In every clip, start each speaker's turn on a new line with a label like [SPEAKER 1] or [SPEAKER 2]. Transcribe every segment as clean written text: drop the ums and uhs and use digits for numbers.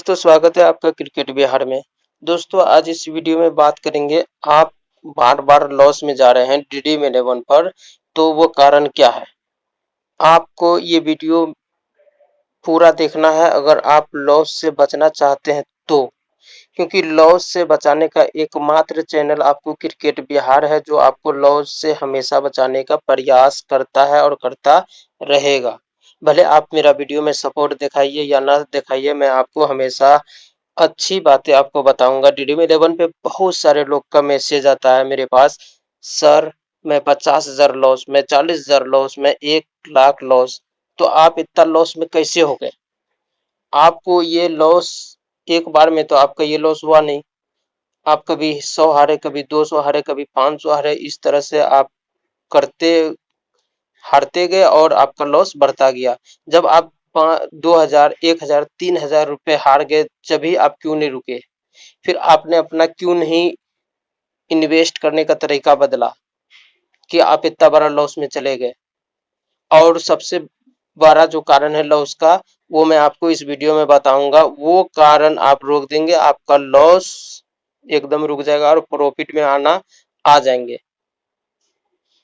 [SPEAKER 1] दोस्तों स्वागत है आपका क्रिकेट बिहार में। दोस्तों आज इस वीडियो में बात करेंगे, आप बार बार लॉस में जा रहे हैं ड्रीम इलेवन पर, तो वो कारण क्या है। आपको ये वीडियो पूरा देखना है अगर आप लॉस से बचना चाहते हैं तो, क्योंकि लॉस से बचाने का एकमात्र चैनल आपको क्रिकेट बिहार है, जो आपको लॉस से हमेशा बचाने का प्रयास करता है और करता रहेगा। भले आप मेरा वीडियो में सपोर्ट दिखाइए या ना दिखाइए, मैं आपको हमेशा अच्छी बातें आपको बताऊंगा। ड्रीम इलेवन पे बहुत सारे लोग का मैसेज आता है मेरे पास, सर मैं 50,000 लॉस, मैं 40,000 लॉस, मैं 1 लाख लॉस। तो आप इतना लॉस में कैसे हो गए। आपको ये लॉस एक बार में तो आपका ये लॉस हुआ नहीं। आप कभी 100 हारे, कभी 200 हारे, कभी 500 हारे, इस तरह से आप करते हारते गए और आपका लॉस बढ़ता गया। जब आप 2,000, 1,000, 3,000 रुपए हार गए, जब आप क्यों नहीं रुके। फिर आपने अपना क्यों नहीं इन्वेस्ट करने का तरीका बदला कि आप इतना बड़ा लॉस में चले गए। और सबसे बड़ा जो कारण है लॉस का, वो मैं आपको इस वीडियो में बताऊंगा। वो कारण आप रोक देंगे, आपका लॉस एकदम रुक जाएगा और प्रॉफिट में आ जाएंगे।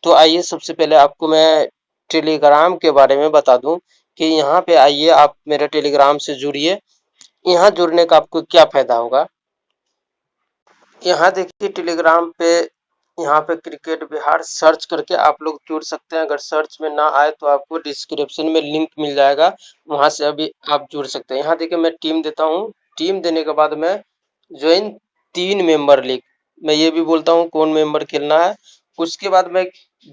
[SPEAKER 1] तो आइए सबसे पहले आपको मैं टेलीग्राम के बारे में बता दूं कि यहाँ पे आइए, आप मेरे टेलीग्राम से जुड़िए। यहाँ जुड़ने का आपको क्या फायदा होगा। यहाँ देखिए टेलीग्राम पे, यहाँ पे क्रिकेट बिहार सर्च करके आप लोग जुड़ सकते हैं। अगर सर्च में ना आए तो आपको डिस्क्रिप्शन में लिंक मिल जाएगा, वहां से अभी आप जुड़ सकते हैं। यहाँ देखिए मैं टीम देता हूँ, टीम देने के बाद मैं ज्वाइन 3 मेंबर लीग, मैं ये भी बोलता हूँ कौन मेंबर खेलना है। उसके बाद मैं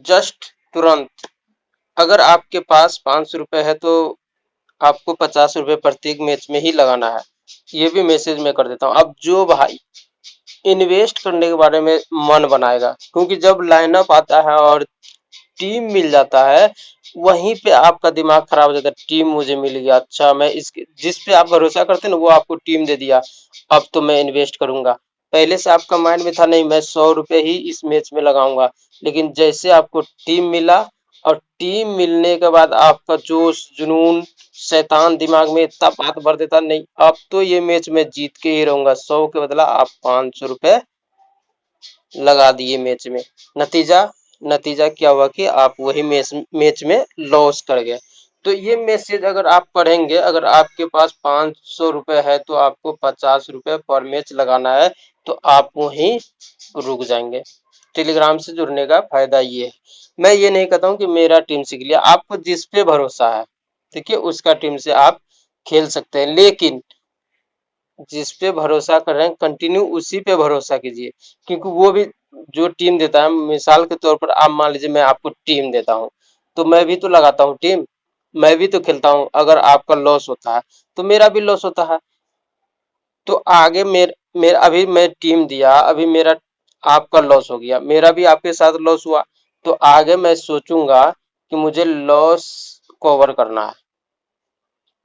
[SPEAKER 1] जस्ट तुरंत, अगर आपके पास 500 रुपये है तो आपको 50 रुपये प्रत्येक मैच में ही लगाना है, ये भी मैसेज में कर देता हूँ। अब जो भाई इन्वेस्ट करने के बारे में मन बनाएगा, क्योंकि जब लाइनअप आता है और टीम मिल जाता है, वहीं पे आपका दिमाग खराब हो जाता है। टीम मुझे मिल गया, अच्छा मैं इसके जिस पे आप भरोसा करते हैं ना, वो आपको टीम दे दिया, अब तो मैं इन्वेस्ट करूंगा। पहले से आपका माइंड में था नहीं मैं 100 रुपये ही इस मैच में लगाऊंगा, लेकिन जैसे आपको टीम मिला और टीम मिलने के बाद आपका जोश जुनून शैतान दिमाग में इतना बात भर देता, नहीं अब तो ये मैच में जीत के ही रहूंगा। 100 के बदला आप 500 रुपये लगा दिए मैच में। नतीजा नतीजा क्या हुआ कि आप वही मैच में लॉस कर गए। तो ये मैसेज अगर आप पढ़ेंगे, अगर आपके पास 500 रुपये है तो आपको 50 रुपये पर मैच लगाना है, तो आप वहीं रुक जाएंगे। टेलीग्राम से जुड़ने का फायदा ये है। मैं ये नहीं कहता हूँ कि मेरा टीम सीख लिया, आपको जिस पे भरोसा है देखिए उसका टीम से आप खेल सकते हैं, लेकिन जिस पे भरोसा कर रहे हैं कंटिन्यू उसी पे भरोसा कीजिए। क्योंकि वो भी जो टीम देता है, मिसाल के तौर पर आप मान लीजिए मैं आपको टीम देता हूँ, तो मैं भी तो लगाता हूँ टीम, मैं भी तो खेलता हूँ। अगर आपका लॉस होता है तो मेरा भी लॉस होता है। तो आगे मेरा अभी मैं टीम दिया, अभी मेरा आपका लॉस हो गया, मेरा भी आपके साथ लॉस हुआ, तो आगे मैं सोचूंगा कि मुझे लॉस कवर करना है,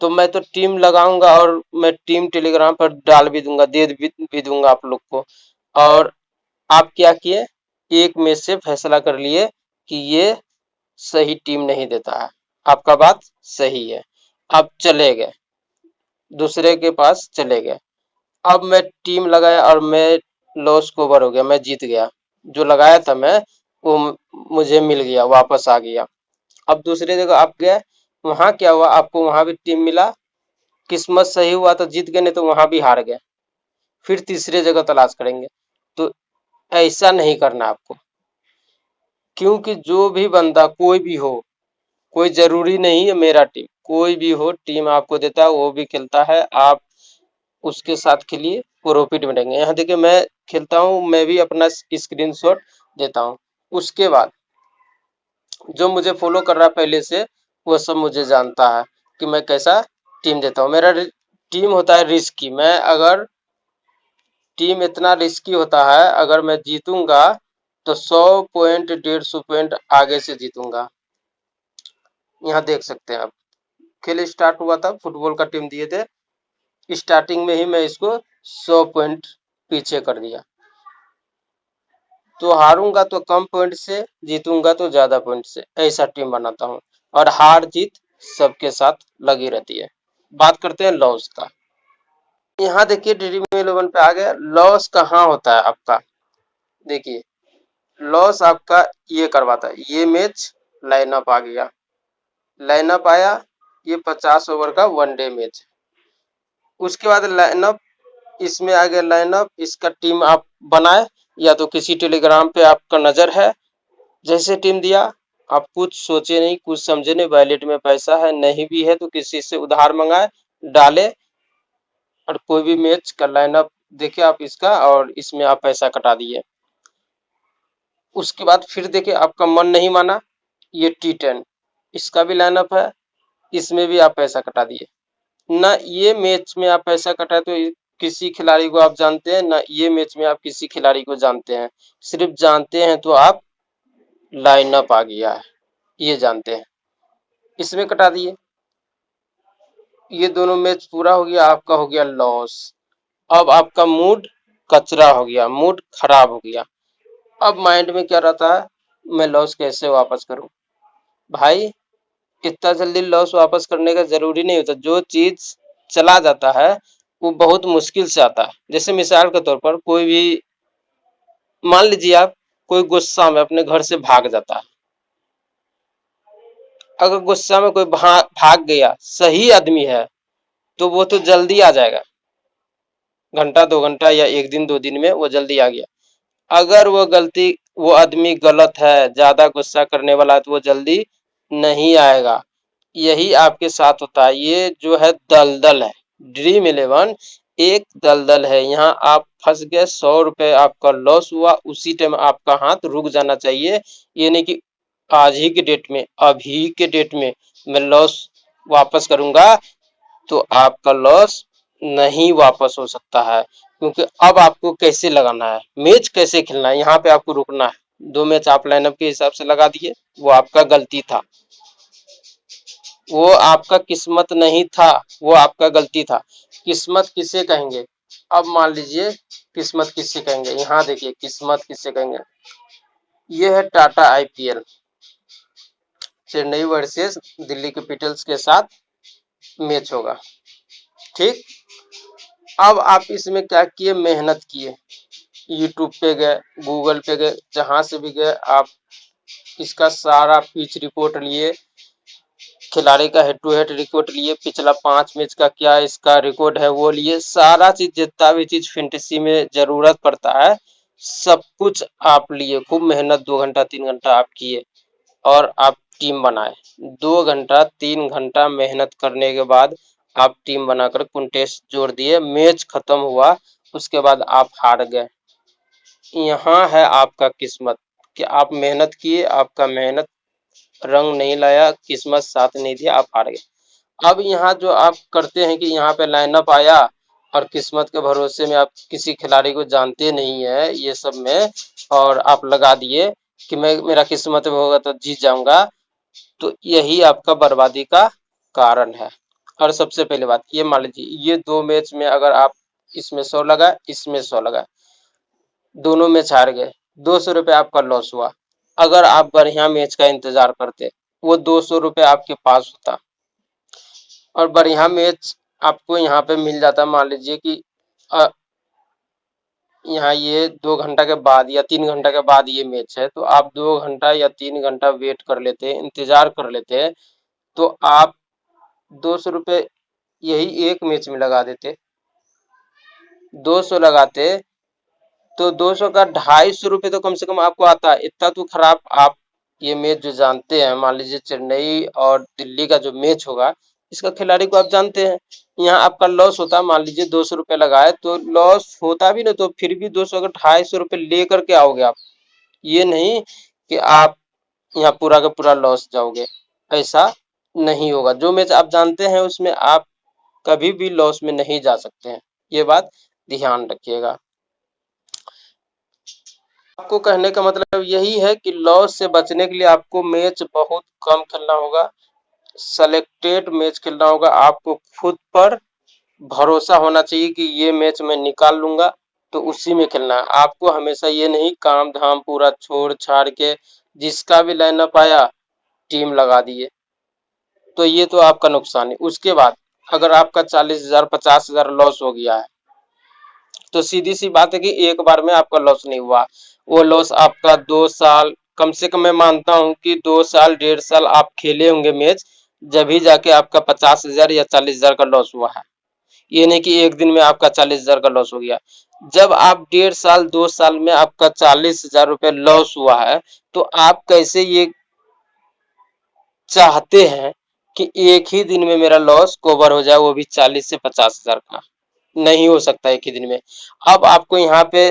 [SPEAKER 1] तो मैं तो टीम लगाऊंगा और मैं टीम टेलीग्राम पर डाल भी दूंगा, दे भी दूंगा आप लोग को। और आप क्या किए, एक में से फैसला कर लिए कि ये सही टीम नहीं देता है, आपका बात सही है। अब चले गए दूसरे के पास चले गए, अब मैं टीम लगाया और मैं लॉस कवर हो गया, मैं जीत गया। जो लगाया था मैं वो मुझे मिल गया, वापस आ गया। अब दूसरे जगह आप गए, वहां क्या हुआ, आपको वहां भी टीम मिला, किस्मत सही हुआ तो जीत गए, नहीं तो वहां भी हार गए। फिर तीसरे जगह तलाश करेंगे। तो ऐसा नहीं करना आपको, क्योंकि जो भी बंदा कोई भी हो, कोई जरूरी नहीं है मेरा टीम, कोई भी हो टीम आपको देता है वो भी खेलता है, आप उसके साथ खेलिए, प्रॉफिट मिलेंगे। यहाँ देखिए मैं खेलता हूँ, मैं भी अपना स्क्रीनशॉट देता हूँ। उसके बाद जो मुझे फॉलो कर रहा है पहले से, वो सब मुझे जानता है कि मैं कैसा टीम देता हूँ। मेरा टीम होता है रिस्की, मैं अगर टीम इतना रिस्की होता है, अगर मैं जीतूंगा तो 100 पॉइंट 150 पॉइंट आगे से जीतूंगा। यहाँ देख सकते हैं आप, खेल स्टार्ट हुआ था, फुटबॉल का टीम दिए थे, स्टार्टिंग में ही मैं इसको 100 पॉइंट पीछे कर दिया। तो हारूंगा तो कम पॉइंट से, जीतूंगा तो ज्यादा पॉइंट से, ऐसा टीम बनाता हूँ। और हार जीत सबके साथ लगी रहती है। बात करते हैं लॉस का। यहाँ देखिए ड्रीम 11 पे आ गया। लॉस कहाँ होता है आपका, देखिए लॉस आपका ये करवाता है, ये मैच लाइनअप आ गया, लाइनअप आया, ये 50 ओवर का वनडे मैच। उसके बाद लाइनअप इसमें आ गया, लाइनअप इसका टीम आप बनाए, या तो किसी टेलीग्राम पे आपका नजर है, जैसे टीम दिया, आप कुछ सोचे नहीं कुछ समझे नहीं, वैलेट में पैसा है नहीं भी है तो किसी से उधार मंगाए, डाले, और कोई भी मैच का लाइनअप देखे आप इसका, और इसमें आप पैसा कटा दिए। उसके बाद फिर देखिए आपका मन नहीं माना, ये T10 इसका भी लाइनअप है, इसमें भी आप पैसा कटा दिए ना। ये मैच में आप पैसा कटाए तो किसी खिलाड़ी को आप जानते हैं ना, ये मैच में आप किसी खिलाड़ी को जानते हैं, सिर्फ जानते हैं तो आप लाइनअप आ गया है ये जानते हैं, इसमें कटा दिए। ये दोनों मैच पूरा हो गया, आपका हो गया लॉस। अब आपका मूड कचरा हो गया, मूड खराब हो गया। अब माइंड में क्या रहता है, मैं लॉस कैसे वापस करूं। भाई इतना जल्दी लॉस वापस करने का जरूरी नहीं होता, जो चीज चला जाता है वो बहुत मुश्किल से आता है। जैसे मिसाल के तौर पर कोई भी, मान लीजिए आप कोई गुस्सा में अपने घर से भाग जाता है, अगर गुस्सा में कोई भाग गया, सही आदमी है तो वो तो जल्दी आ जाएगा, घंटा 2 घंटा या 1 दिन 2 दिन में वो जल्दी आ गया। अगर वो आदमी गलत है, ज्यादा गुस्सा करने वाला है, तो वो जल्दी नहीं आएगा। यही आपके साथ होता है, ये जो है दलदल है। ड्रीम 11 एक दलदल है, यहाँ आप फंस गए, 100 रुपए आपका लॉस हुआ, उसी टाइम आपका हाथ रुक जाना चाहिए। ये नहीं कि आज ही के डेट में, अभी के डेट में मैं लॉस वापस करूंगा, तो आपका लॉस नहीं वापस हो सकता है। क्योंकि अब आपको कैसे लगाना है, मैच कैसे खेलना है, यहाँ पे आपको रुकना है। 2 मैच आप लाइनअप के हिसाब से लगा दिए, वो आपका गलती था, वो आपका किस्मत नहीं था, वो आपका गलती था। किस्मत किसे कहेंगे, अब मान लीजिए किस्मत किसे कहेंगे, यहाँ देखिए किस्मत किसे कहेंगे। ये है Tata IPL, Chennai versus Delhi Capitals के साथ मैच होगा, ठीक। अब आप इसमें क्या किए, मेहनत किए, यूट्यूब पे गए, गूगल पे गए, जहां से भी गए आप इसका सारा पिच रिपोर्ट लिए, खिलाड़ी का हेड टू हेड रिकॉर्ड लिए, पिछला 5 मैच का क्या इसका रिकॉर्ड है वो लिए, सारा चीज जितना भी चीज फैंटेसी में जरूरत पड़ता है सब कुछ आप लिए, खूब मेहनत 2 घंटा 3 घंटा आप किए, और आप टीम बनाए। 2 घंटा 3 घंटा मेहनत करने के बाद आप टीम बनाकर कॉन्टेस्ट जोड़ दिए, मैच खत्म हुआ, उसके बाद आप हार गए। यहाँ है आपका किस्मत कि आप मेहनत किए, आपका मेहनत रंग नहीं लाया, किस्मत साथ नहीं दिया, आप हार गए। अब यहाँ जो आप करते हैं कि यहाँ पे लाइनअप आया और किस्मत के भरोसे में आप किसी खिलाड़ी को जानते नहीं है ये सब में, और आप लगा दिए कि मैं, मेरा किस्मत में होगा तो जीत जाऊंगा, तो यही आपका बर्बादी का कारण है। और सबसे पहले बात ये मान लीजिए, ये 2 मैच में अगर आप इसमें 100 लगाए, इसमें 100 लगाए, दोनों मैच हार गए, 200 रुपये आपका लॉस हुआ। अगर आप बढ़िया मैच का इंतजार करते, वो 200 रुपये आपके पास होता, और बढ़िया मैच आपको यहाँ पे मिल जाता। मान लीजिए कि यहाँ ये 2 घंटा के बाद या 3 घंटा के बाद ये मैच है, तो आप 2 घंटा या 3 घंटा वेट कर लेते, इंतजार कर लेते, तो आप 200 रुपये यही एक मैच में लगा देते। 200 लगाते तो 200 का 250 रुपये तो कम से कम आपको आता है। इतना तो खराब आप ये मैच जो जानते हैं, मान लीजिए चेन्नई और दिल्ली का जो मैच होगा, इसका खिलाड़ी को आप जानते हैं, यहाँ आपका लॉस होता, मान लीजिए 200 रुपये लगाए तो लॉस होता भी ना, तो फिर भी 200 अगर 250 रुपये ले करके आओगे आप, ये नहीं कि आप यहाँ पूरा का पूरा लॉस जाओगे, ऐसा नहीं होगा। जो मैच आप जानते हैं उसमें आप कभी भी लॉस में नहीं जा सकते हैं, ये बात ध्यान रखिएगा। आपको कहने का मतलब यही है कि लॉस से बचने के लिए आपको मैच बहुत कम खेलना होगा, सेलेक्टेड मैच खेलना होगा। आपको खुद पर भरोसा होना चाहिए कि ये मैच मैं निकाल लूंगा, तो उसी में खेलना है। आपको हमेशा ये नहीं काम धाम पूरा छोड़ छाड़ के जिसका भी लाइनअप आया टीम लगा दिए, तो ये तो आपका नुकसान है। उसके बाद अगर आपका 40,000 50,000 लॉस हो गया है तो सीधी सी बात है कि एक बार में आपका लॉस नहीं हुआ, वो लॉस आपका 2 साल, कम से कम मैं मानता हूं कि 2 साल 1.5 साल आप खेले होंगे मैच, जब ही जाके आपका 50,000 या 40,000 का लॉस हुआ है। ये नहीं कि एक दिन में आपका 40,000 का लॉस हो गया। जब आप 1.5 साल 2 साल में आपका 40,000 रुपये लॉस हुआ है, तो आप कैसे ये चाहते हैं कि एक ही दिन में मेरा लॉस कवर हो जाए, वो भी 40 से 50,000 का? नहीं हो सकता एक ही दिन में। अब आपको यहाँ पे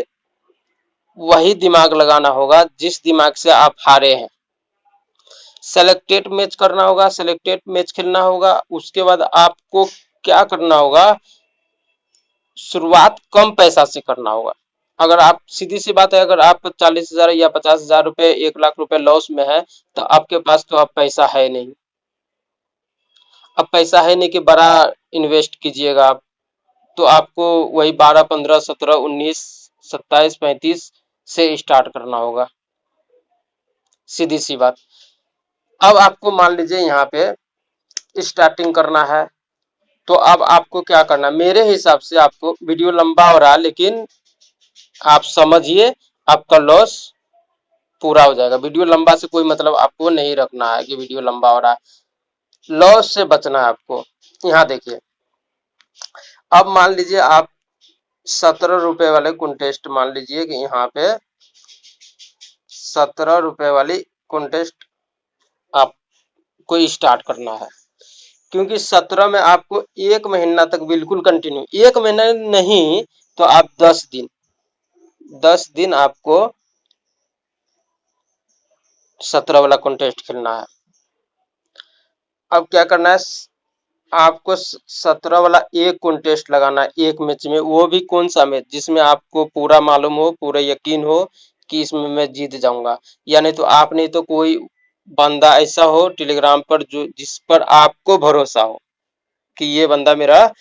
[SPEAKER 1] वही दिमाग लगाना होगा जिस दिमाग से आप हारे हैं। सेलेक्टेड मैच करना होगा, सेलेक्टेड मैच खेलना होगा। उसके बाद आपको क्या करना होगा, शुरुआत कम पैसा से करना होगा। अगर आप, सीधी सी बात है, अगर आप 40,000 या 50,000 रुपए 1 लाख रुपए लॉस में है, तो आपके पास तो अब पैसा है नहीं। अब पैसा है नहीं कि बड़ा इन्वेस्ट कीजिएगा आप, तो आपको वही 12 15 17 19 27 35 से स्टार्ट करना होगा, सीधी सी बात। अब आपको मान लीजिए यहाँ पे स्टार्टिंग करना है, तो अब आपको क्या करना है, मेरे हिसाब से आपको, वीडियो लंबा हो रहा है लेकिन आप समझिए, आपका लॉस पूरा हो जाएगा। वीडियो लंबा से कोई मतलब आपको नहीं रखना है कि वीडियो लंबा हो रहा है, लॉस से बचना है आपको। यहाँ देखिए, अब मान लीजिए आप 17 रुपए वाले कॉन्टेस्ट, मान लीजिए कि यहाँ पे 17 रुपए वाली कॉन्टेस्ट आपको स्टार्ट करना है। क्योंकि 17 में आपको 1 महीना तक बिल्कुल कंटिन्यू, 1 महीना नहीं तो आप 10 दिन, 10 दिन आपको 17 वाला कॉन्टेस्ट खेलना है। अब क्या करना है, आपको 17 वाला एक कॉन्टेस्ट लगाना है एक मैच में, वो भी कौन सा मैच, जिसमें आपको पूरा मालूम हो, पूरा यकीन हो कि इसमें मैं जीत जाऊंगा। या नहीं तो आप, नहीं तो कोई बंदा ऐसा हो टेलीग्राम पर जो, जिस पर आपको भरोसा हो कि ये बंदा मेरा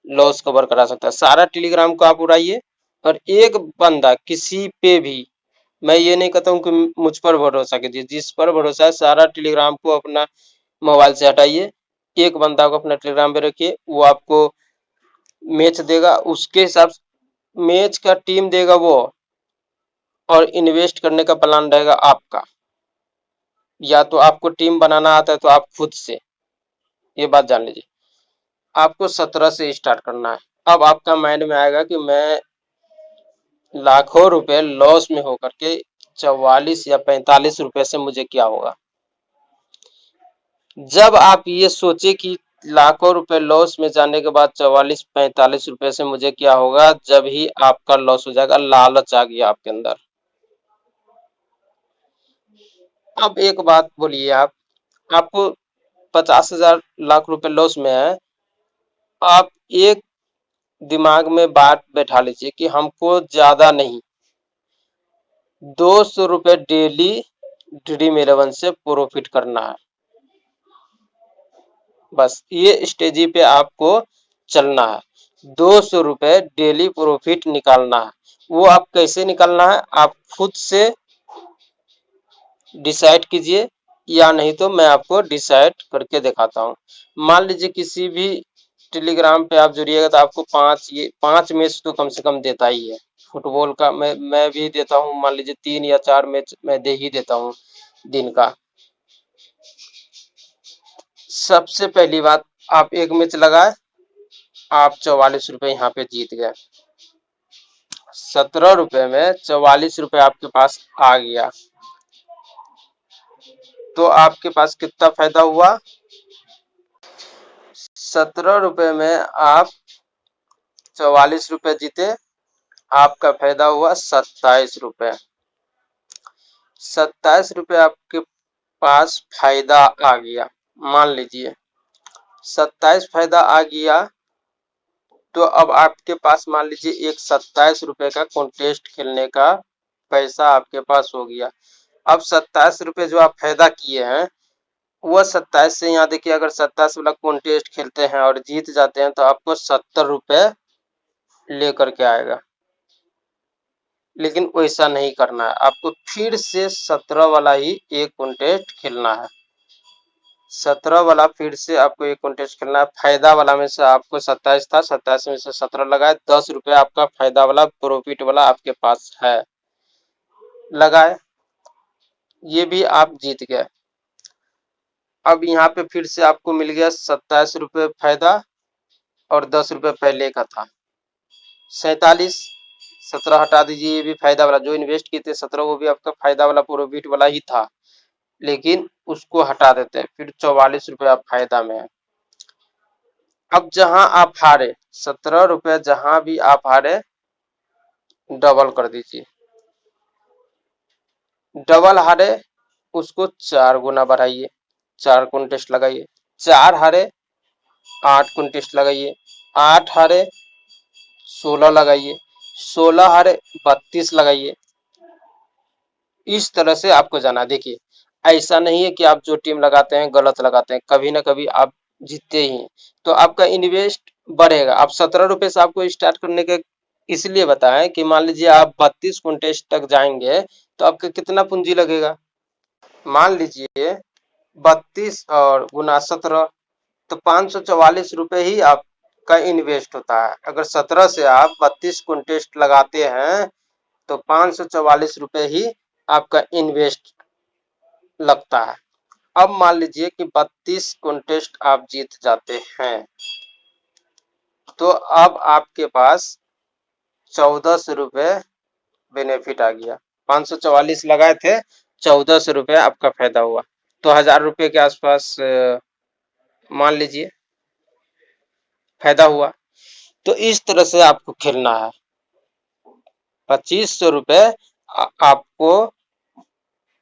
[SPEAKER 1] लॉस कवर करा सकता है। सारा टेलीग्राम को आप उड़ाइए, और एक बंदा किसी पे भी, मैं ये नहीं कहता हूँ कि मुझ पर भरोसा कीजिए, जिस पर भरोसा है सारा टेलीग्राम को अपना मोबाइल से हटाइए, एक बंदा को अपना टेलीग्राम पे रखिए, वो आपको मैच देगा, उसके हिसाब से मैच का टीम देगा वो, और इन्वेस्ट करने का प्लान रहेगा आपका। या तो आपको टीम बनाना आता है तो आप खुद से, ये बात जान लीजिए। आपको 17 से स्टार्ट करना है। अब आपका माइंड में आएगा कि मैं लाखों रुपए लॉस में होकर के 44 या 45 रुपए से मुझे क्या होगा। जब आप ये सोचे कि लाखों रुपए लॉस में जाने के बाद 44 45 रुपए से मुझे क्या होगा, जब ही आपका लॉस हो जाएगा, लालच आ गया आपके अंदर। अब एक बात बोलिए, आप, आपको 50,000 लाख रुपए लॉस में है, आप एक दिमाग में बात बैठा लीजिए कि हमको ज्यादा नहीं, 200 रुपए डेली ड्रीम इलेवन से प्रॉफिट करना है। बस ये स्टेजी पे आपको चलना है। 200 रुपए डेली प्रॉफिट निकालना है। वो आप कैसे निकालना है, आप खुद से डिसाइड कीजिए, या नहीं तो मैं आपको डिसाइड करके दिखाता हूँ। मान लीजिए किसी भी टेलीग्राम पे आप जुड़िएगा तो आपको 5 मैच तो कम से कम देता ही है। फुटबॉल का मैं भी देता हूँ, मान लीजिए 3 या 4 मैच मैं दे ही देता हूँ दिन का। सबसे पहली बात, आप एक मैच लगाए, आप 44 रुपए यहाँ पे जीत गए। 17 रुपए में 44 रुपए आपके पास आ गया, तो आपके पास कितना फायदा हुआ, 17 रुपए में आप 44 रुपए जीते, आपका फायदा हुआ 27 रुपए। 27 रुपए आपके पास फायदा आ गया, मान लीजिए 27 फायदा आ गया, तो अब आपके पास मान लीजिए एक 27 रुपए का कॉन्टेस्ट खेलने का पैसा आपके पास हो गया। अब 27 रुपए जो आप फायदा किए हैं, वो 27 से, यहाँ देखिए, अगर 27 वाला कॉन्टेस्ट खेलते हैं और जीत जाते हैं तो आपको 70 रुपए लेकर के आएगा। लेकिन वैसा नहीं करना है, आपको फिर से 17 वाला ही एक कॉन्टेस्ट खेलना है। 17 वाला फिर से आपको एक कॉन्टेस्ट खेलना है। फायदा वाला में से आपको 27 था, 27 में से 17 लगाए, 10 रुपये आपका फायदा वाला प्रॉफिट वाला आपके पास है, लगाए, ये भी आप जीत गए। अब यहाँ पे फिर से आपको मिल गया 27 रुपये फायदा और 10 रुपये पहले का था, 47, 17 हटा दीजिए, ये भी फायदा वाला जो इन्वेस्ट किए थे 17 वो भी आपका फायदा वाला प्रॉफिट वाला ही था, लेकिन उसको हटा देते हैं, फिर 44 रुपये आप फायदा में है। अब जहां आप हारे 17 रुपये, जहां भी आप हारे डबल कर दीजिए, डबल हारे उसको 4 गुना बढ़ाइए, 4 कॉन्टेस्ट लगाइए, 4 हारे 8 कॉन्टेस्ट लगाइए, 8 हारे 16 लगाइए, 16 हारे 32 लगाइए। इस तरह से आपको जाना। देखिए, ऐसा नहीं है कि आप जो टीम लगाते हैं गलत लगाते हैं, कभी ना कभी आप जीतते ही हैं, तो आपका इन्वेस्ट बढ़ेगा। आप 17 रुपये से आपको स्टार्ट करने के इसलिए बताएं कि मान लीजिए आप 32 कॉन्टेस्ट तक जाएंगे तो आपका कितना पूंजी लगेगा। मान लीजिए 32 और गुना 17 तो 544 रुपये ही आपका इन्वेस्ट होता है। अगर 17 से आप 32 कॉन्टेस्ट लगाते हैं तो 544 रुपये ही आपका इन्वेस्ट लगता है। अब मान लीजिए कि 32 कॉन्टेस्ट आप जीत जाते हैं तो अब आपके पास 1400 रुपये बेनिफिट आ गया। 544 लगाए थे, 1400 रुपये आपका फायदा हुआ, तो 1000 रुपये के आसपास मान लीजिए फायदा हुआ। तो इस तरह से आपको खेलना है। 2500 रुपये आपको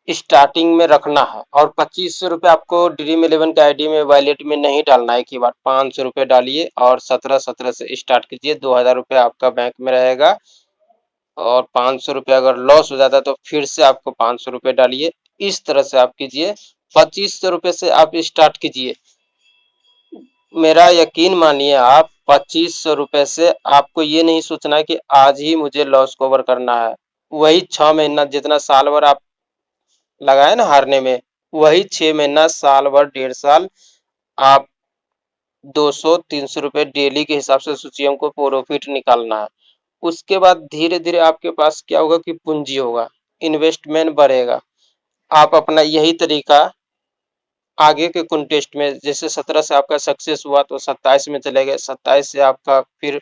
[SPEAKER 1] स्टार्टिंग में रखना है और 2500 रुपये आपको ड्रीम 11 के आईडी में वॉलेट में नहीं डालना है। एक ही बार 500 रुपये डालिए और 17 से स्टार्ट कीजिए। 2000 रुपये आपका बैंक में रहेगा और 500 रुपये अगर लॉस हो जाता है तो फिर से आपको 500 रुपये डालिए। इस तरह से आप कीजिए। 2500 रुपये से आप स्टार्ट कीजिए। मेरा यकीन मानिए, आप 2500 रुपये से आपको ये नहीं सोचना है कि आज ही मुझे लॉस कवर करना है। वही 6 महीना जितना साल भर आप लगाए ना हारने में, वही 6 महीना साल भर 1.5 साल आप 200-300 रुपये डेली के हिसाब से सोचिए, हमको प्रॉफिट निकालना है। उसके बाद धीरे धीरे आपके पास क्या होगा कि पूंजी होगा, इन्वेस्टमेंट बढ़ेगा। आप अपना यही तरीका आगे के कॉन्टेस्ट में, जैसे 17 से आपका सक्सेस हुआ तो 27 में चले गए, 27 से आपका फिर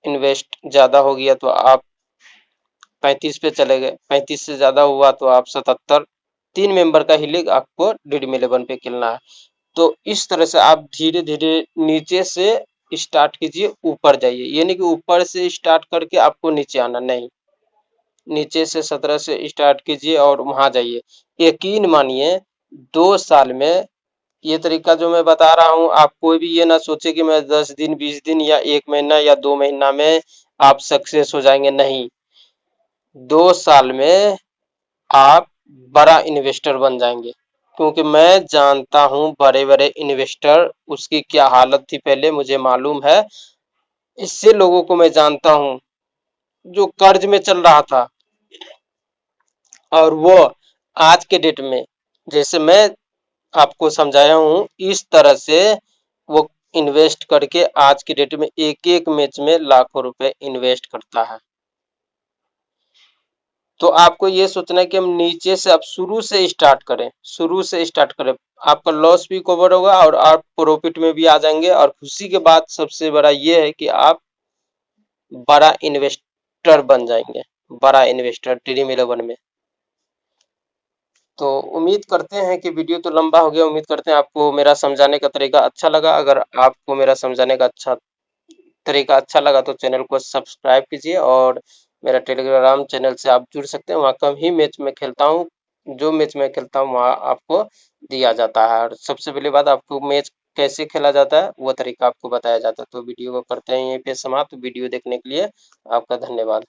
[SPEAKER 1] इन्वेस्ट ज़्यादा हो गया तो आप 35 पे चले गए, 35 से ज़्यादा हुआ तो आप 77। 3 मेंबर का ही लीग आपको ड्रीम 11 पे खेलना है। तो इस तरह से आप धीरे धीरे नीचे से स्टार्ट कीजिए, ऊपर जाइए। ये नहीं कि ऊपर से स्टार्ट करके आपको नीचे आना, नहीं, नीचे से 17 से स्टार्ट कीजिए और वहां जाइए। यकीन मानिए 2 साल में ये तरीका जो मैं बता रहा हूँ, आप कोई भी ये ना सोचे कि मैं 10 दिन 20 दिन या 1 महीना या 2 महीना में आप सक्सेस हो जाएंगे, नहीं। 2 साल में आप बड़ा इन्वेस्टर बन जाएंगे, क्योंकि मैं जानता हूं बड़े बड़े इन्वेस्टर उसकी क्या हालत थी पहले, मुझे मालूम है। इससे लोगों को मैं जानता हूं जो कर्ज में चल रहा था और वो आज के डेट में, जैसे मैं आपको समझाया हूं, इस तरह से वो इन्वेस्ट करके आज की डेट में एक एक मैच में लाखों रुपए इन्वेस्ट करता है। तो आपको ये सोचना है कि हम नीचे से अब शुरू से स्टार्ट करें, शुरू से स्टार्ट करें। आपका लॉस भी कवर होगा और आप प्रॉफिट में भी आ जाएंगे। और खुशी के बात सबसे बड़ा ये है कि आप बड़ा इन्वेस्टर बन जाएंगे, बड़ा इन्वेस्टर ड्रीम 11 में। तो उम्मीद करते हैं कि वीडियो तो लंबा हो गया, उम्मीद करते हैं आपको मेरा समझाने का तरीका अच्छा लगा। अगर आपको मेरा समझाने का तरीका अच्छा लगा तो चैनल को सब्सक्राइब कीजिए और मेरा टेलीग्राम चैनल से आप जुड़ सकते हैं। वहाँ कम ही मैच में खेलता हूँ, जो मैच में खेलता हूँ वहाँ आपको दिया जाता है। और सबसे पहली बात, आपको मैच कैसे खेला जाता है वो तरीका आपको बताया जाता है। तो वीडियो को करते हैं यहीं पे समाप्त। वीडियो देखने के लिए आपका धन्यवाद।